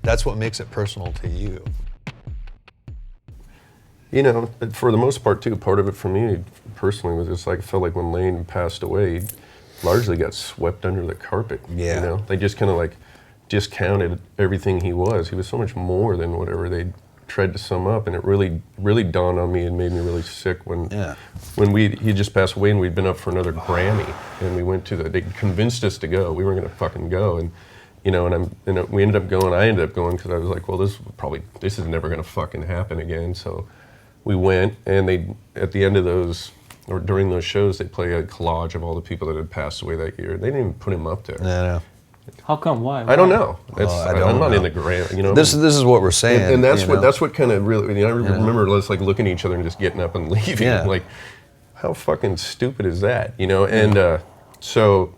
That's what makes it personal to you. You know, for the most part too, part of it for me personally was just like, I felt like when Layne passed away, he largely got swept under the carpet. Yeah. You know, they just kind of like discounted everything he was. He was so much more than whatever they tried to sum up, and it really dawned on me and made me really sick when he just passed away and we'd been up for another Grammy and we went to they convinced us to go. We weren't gonna fucking go, and you know, and we ended up going. I ended up going because I was like, well, this is never gonna fucking happen again. So we went, and at the end of those, or during those shows, they play a collage of all the people that had passed away that year. They didn't even put him up there. No. How come? Why? I don't know. I'm not in the Grammy. You know, this is what we're saying, and that's what kind of really. You know, I remember us like looking at each other and just getting up and leaving. Yeah. Like, how fucking stupid is that? You know, and so,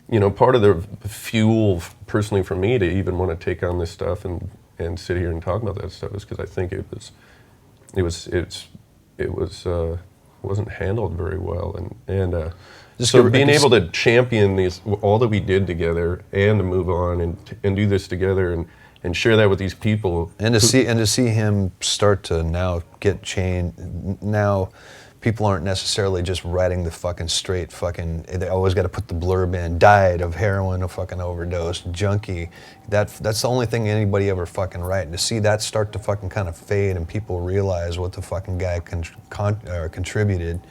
you know, part of the fuel personally for me to even want to take on this stuff and sit here and talk about that stuff is because I think it wasn't handled very well, and so being able to champion all that we did together and to move on and do this together and share that with these people, and to see him start to now get changed. Now people aren't necessarily just writing the fucking straight fucking, they always got to put the blurb in, died of heroin, a fucking overdose, junkie. That's the only thing anybody ever fucking write. And to see that start to fucking kind of fade and people realize what the fucking guy contributed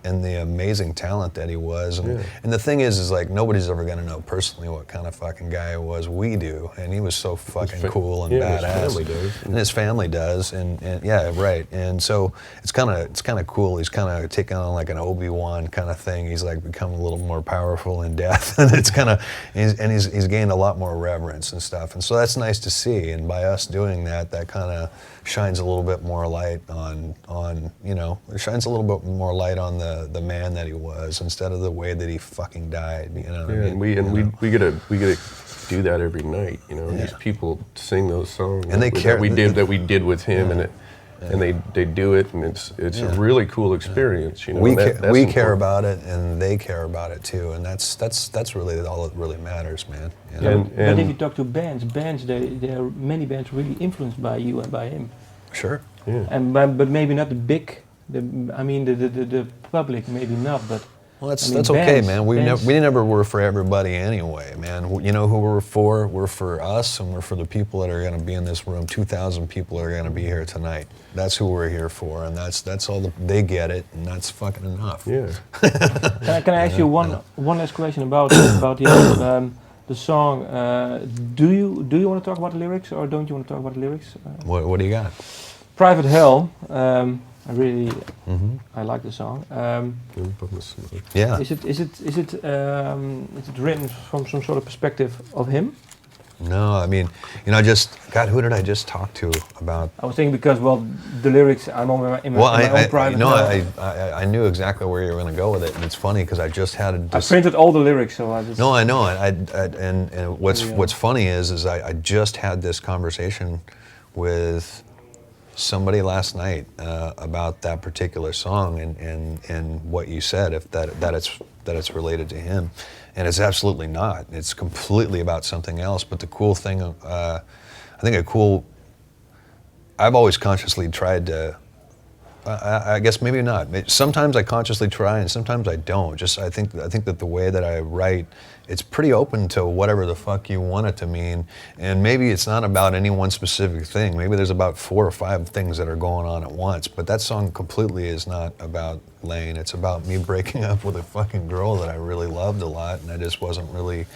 and the amazing talent that he was. And the thing is like, nobody's ever gonna know personally what kind of fucking guy he was. We do, and he was so fucking cool and badass. His family does. And his family does, and yeah, right. And so it's kind of cool. He's kind of taking on like an Obi-Wan kind of thing. He's like become a little more powerful in death, and it's kind of, he's gained a lot more reverence and stuff. And so that's nice to see. And by us doing that, that kind of shines a little bit more light on you know, it shines a little bit more light on the man that he was instead of the way that he fucking died. You know what I mean? We gotta do that every night. You know, these people sing those songs and they care that we did with him, and they do it, and it's a really cool experience. You know, we care about it, and they care about it too, and that's really all that really matters, man. You know? But if you talk to bands, there are many bands really influenced by you and by him. Sure. Yeah. But maybe not the public, maybe not, but. Well, that's okay, man. We never were for everybody anyway, man. You know who we're for? We're for us, and we're for the people that are going to be in this room. 2,000 people are going to be here tonight. That's who we're here for, and that's all. They get it, and that's fucking enough. Yeah. Can I ask you one last question about the song? Do you want to talk about the lyrics, or don't you want to talk about the lyrics? What do you got? Private Hell. I really, I like the song. Yeah. Is it written from some sort of perspective of him? No, I mean, you know, who did I just talk to about? I was thinking because, well, the lyrics, I'm in my own private. No, I knew exactly where you were going to go with it, and it's funny because I just had I printed all the lyrics, so I just. No, I know, and what's funny is I just had this conversation with somebody last night about that particular song and what you said, if that it's related to him, and it's absolutely not. It's completely about something else. But the cool thing, I've always consciously tried to. I guess maybe not. Sometimes I consciously try, and sometimes I don't. I think that the way that I write, it's pretty open to whatever the fuck you want it to mean. And maybe it's not about any one specific thing. Maybe there's about 4 or 5 things that are going on at once. But that song completely is not about Layne. It's about me breaking up with a fucking girl that I really loved a lot, and I just wasn't really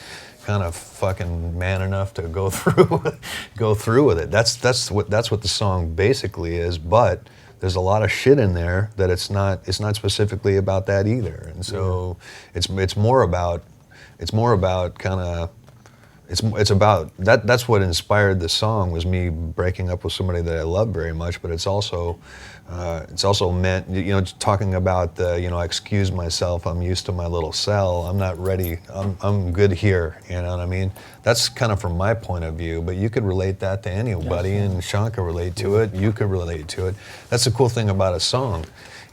kind of fucking man enough to go through with it. That's what the song basically is. But there's a lot of shit in there that it's not specifically about that either. And so it's more about kind of it's about that's what inspired the song, was me breaking up with somebody that I love very much. But it's also meant, you know, talking about the, you know, excuse myself, I'm used to my little cell, I'm not ready, I'm good here, you know what I mean? That's kind of from my point of view, but you could relate that to anybody, and Sean could relate to it, you could relate to it. That's the cool thing about a song.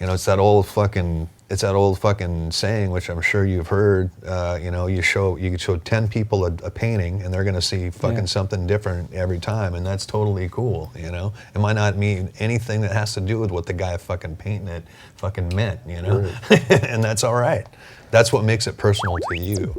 You know, it's that old fucking saying, which I'm sure you've heard. You know, you can show 10 people a painting, and they're gonna see fucking something different every time, and that's totally cool. You know, it might not mean anything that has to do with what the guy fucking painting it fucking meant. You know, and that's all right. That's what makes it personal to you.